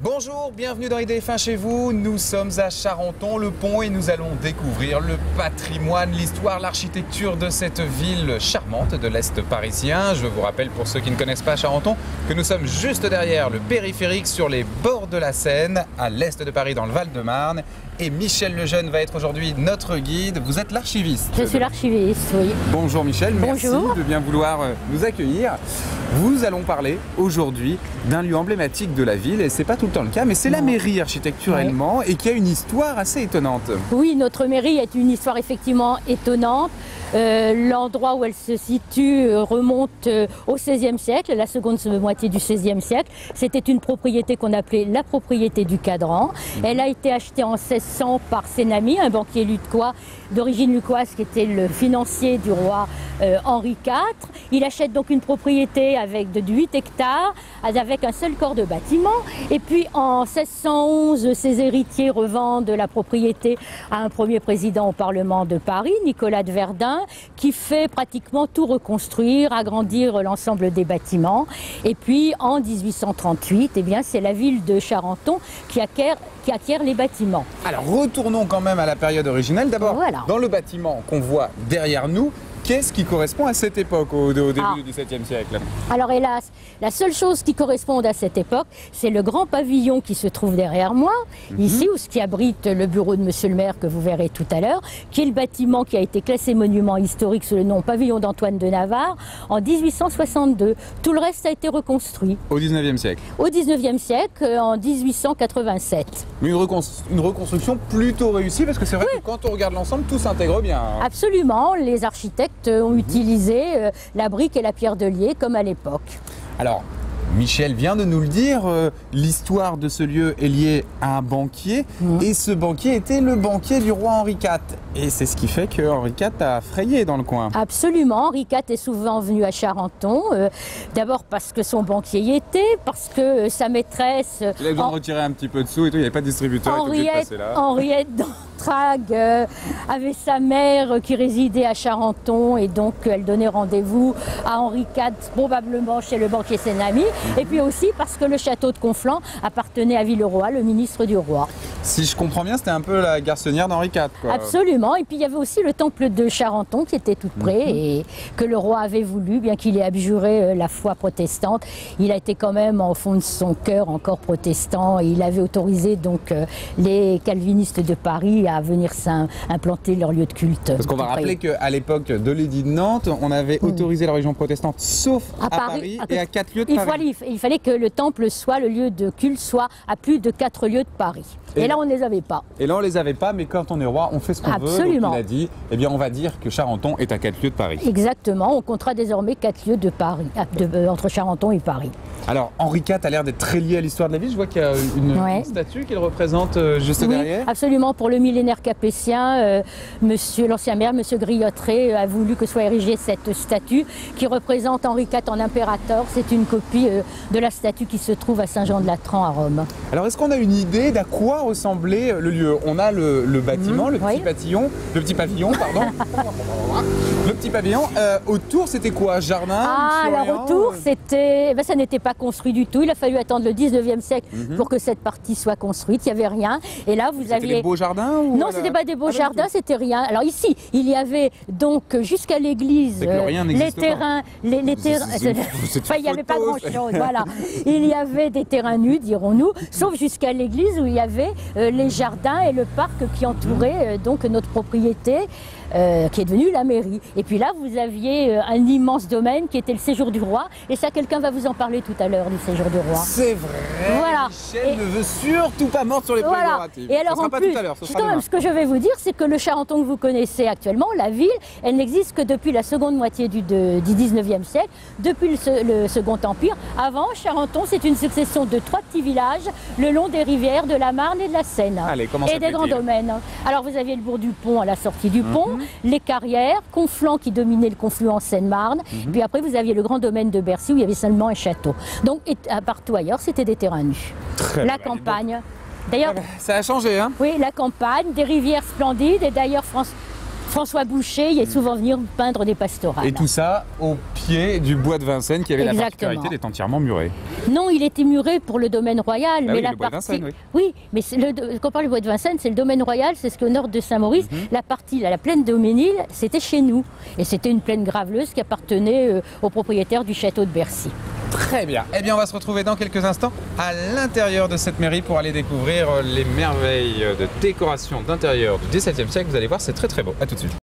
Bonjour, bienvenue dans Idées Fin chez vous. Nous sommes à Charenton-le-Pont et nous allons découvrir le patrimoine, l'histoire, l'architecture de cette ville charmante de l'Est parisien. Je vous rappelle pour ceux qui ne connaissent pas Charenton que nous sommes juste derrière le périphérique sur les bords de la Seine, à l'est de Paris dans le Val-de-Marne. Et Michel Lejeune va être aujourd'hui notre guide. Vous êtes l'archiviste. Je suis l'archiviste, oui. Bonjour Michel, Bonjour. Merci de bien vouloir nous accueillir. Nous allons parler aujourd'hui d'un lieu emblématique de la ville, et c'est pas tout le temps le cas, mais c'est la mairie architecturellement, et qui a une histoire assez étonnante. Oui, notre mairie est une histoire effectivement étonnante. L'endroit où elle se situe remonte au XVIe siècle, la seconde moitié du XVIe siècle. C'était une propriété qu'on appelait la propriété du Cadran. Elle a été achetée en 1600 par Sénamy, un banquier lucquois d'origine lucquoise qui était le financier du roi Henri IV. Il achète donc une propriété avec de 8 hectares, avec un seul corps de bâtiment. Et puis en 1611, ses héritiers revendent la propriété à un premier président au Parlement de Paris, Nicolas de Verdun, qui fait pratiquement tout reconstruire, agrandir l'ensemble des bâtiments. Et puis en 1838, eh bien, c'est la ville de Charenton qui acquiert les bâtiments. Alors retournons quand même à la période originelle. D'abord, voilà. Dans le bâtiment qu'on voit derrière nous, qu'est-ce qui correspond à cette époque, au début du XVIIe siècle? Alors hélas, la seule chose qui corresponde à cette époque, c'est le grand pavillon qui se trouve derrière moi, ici, où ce qui abrite le bureau de Monsieur le maire que vous verrez tout à l'heure, qui est le bâtiment qui a été classé monument historique sous le nom pavillon d'Antoine de Navarre en 1862. Tout le reste a été reconstruit. Au XIXe siècle? Au XIXe siècle, en 1887. Mais une reconstruction plutôt réussie, parce que c'est vrai que quand on regarde l'ensemble, tout s'intègre bien. Absolument, les architectes ont utilisé la brique et la pierre de liais comme à l'époque. Alors, Michel vient de nous le dire, l'histoire de ce lieu est liée à un banquier, et ce banquier était le banquier du roi Henri IV. Et c'est ce qui fait que Henri IV a frayé dans le coin. Absolument, Henri IV est souvent venu à Charenton, d'abord parce que son banquier y était, parce que sa maîtresse... Il a besoin de retirer un petit peu de sous et tout, il n'y avait pas de distributeur, Henriette d'Entragues avait sa mère qui résidait à Charenton, et donc elle donnait rendez-vous à Henri IV, probablement chez le banquier Sénamy, et puis aussi parce que le château de Conflans appartenait à Villeroy, le ministre du roi. Si je comprends bien, c'était un peu la garçonnière d'Henri IV, quoi. Absolument, et puis il y avait aussi le temple de Charenton qui était tout près et que le roi avait voulu, bien qu'il ait abjuré la foi protestante. Il a été quand même au fond de son cœur encore protestant, et il avait autorisé donc les calvinistes de Paris à venir implanter leur lieu de culte. Parce qu'on va rappeler qu'à l'époque de l'édit de Nantes, on avait autorisé la religion protestante sauf à Paris et à 4 lieux de Paris. Il fallait que le temple soit, le lieu de culte soit à plus de 4 lieux de Paris. Et là, on ne les avait pas. Et là, on ne les avait pas, mais quand on est roi, on fait ce qu'on veut. Absolument. Donc, il a dit, eh bien, on va dire que Charenton est à 4 lieux de Paris. Exactement, on comptera désormais 4 lieux de Paris, entre Charenton et Paris. Alors, Henri IV a l'air d'être très lié à l'histoire de la ville. Je vois qu'il y a une statue qu'il représente juste derrière. Absolument, pour le millénaire capétien, l'ancien maire, M. Griotteret, a voulu que soit érigée cette statue qui représente Henri IV en impérator. C'est une copie de la statue qui se trouve à Saint-Jean-de-Latran à Rome. Alors, est-ce qu'on a une idée d'à quoi ressemblait le lieu? On a le bâtiment, le petit pavillon, pardon. Le petit pavillon. Autour, c'était quoi? Jardin? Alors autour, ça n'était pas construit du tout. Il a fallu attendre le 19e siècle pour que cette partie soit construite. Il n'y avait rien. Et là, vous aviez... C'était des beaux jardins Non, ce n'était pas des beaux jardins, c'était rien. Alors ici, il y avait donc jusqu'à l'église les terrains... il n'y avait pas grand-chose, voilà. Il y avait des terrains nus, dirons-nous, sauf jusqu'à l'église où il y avait les jardins et le parc qui entouraient donc notre propriété, qui est devenue la mairie. Et puis là, vous aviez un immense domaine qui était le séjour du roi. Et ça, quelqu'un va vous en parler tout à l'heure du séjour du roi. C'est vrai. Voilà. Michel ne veut surtout pas mordre sur les prérogatives. Et alors en plus, ce que je vais vous dire, c'est que le Charenton que vous connaissez actuellement, la ville, elle n'existe que depuis la seconde moitié du 19e siècle, depuis le Second Empire. Avant, Charenton, c'est une succession de 3 petits villages le long des rivières de la Marne et de la Seine. Allez, et des grands domaines. Alors vous aviez le bourg du Pont à la sortie du pont, les carrières, Conflans qui dominait le confluent Seine-Marne, puis après vous aviez le grand domaine de Bercy où il y avait seulement un château. Donc partout ailleurs, c'était des terrains nus. La campagne. D'ailleurs, ça a changé, hein? Oui, la campagne, des rivières splendides, et d'ailleurs François Boucher y est souvent venu peindre des pastorales. Et tout ça au héritier du bois de Vincennes qui avait la Exactement. particularité d'être entièrement muré. Non, il était muré pour le domaine royal. Ah mais oui, la le bois de partie... Vincennes, oui. mais quand on parle du bois de Vincennes, c'est le domaine royal, c'est ce qui est au nord de Saint-Maurice. La partie, la plaine d'Auménil, c'était chez nous. Et c'était une plaine graveleuse qui appartenait au propriétaire du château de Bercy. Très bien. Eh bien, on va se retrouver dans quelques instants à l'intérieur de cette mairie pour aller découvrir les merveilles de décoration d'intérieur du XVIIe siècle. Vous allez voir, c'est très très beau. À tout de suite.